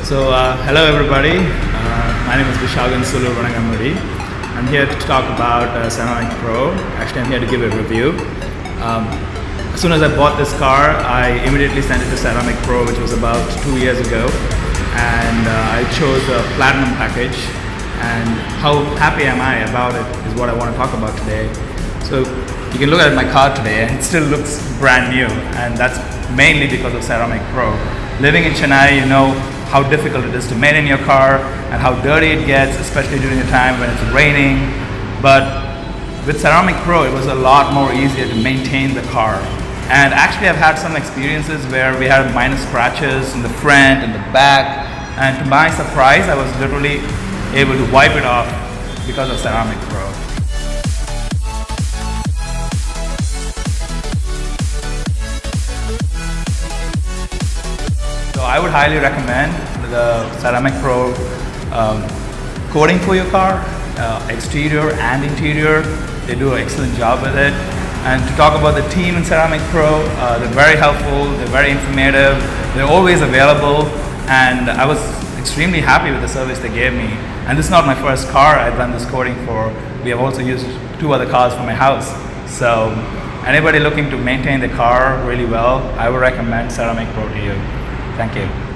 Hello everybody. My name is Vishagan Sulu. I'm here to talk about CeramicPro. Actually, I'm here to give a review. As soon as I bought this car, I immediately sent it to CeramicPro, which was about 2 years ago, and I chose a platinum package. And how happy am I about it is what I want to talk about today. So you can look at my car today, and it still looks brand new, and that's mainly because of CeramicPro. Living in Chennai, you know how difficult it is to maintain your car and how dirty it gets, especially during the time when it's raining. But with CeramicPro, it was a lot more easier to maintain the car. And actually, I've had some experiences where we had minor scratches in the front and the back. And to my surprise, I was literally able to wipe it off because of CeramicPro. So I would highly recommend the CeramicPro coating for your car, exterior and interior. They do an excellent job with it. And to talk about the team in CeramicPro, they're very helpful, they're very informative, they're always available, and I was extremely happy with the service they gave me. And this is not my first car I've done this coating for. We have also used 2 other cars for my house. So anybody looking to maintain the car really well, I would recommend CeramicPro to you. Thank you.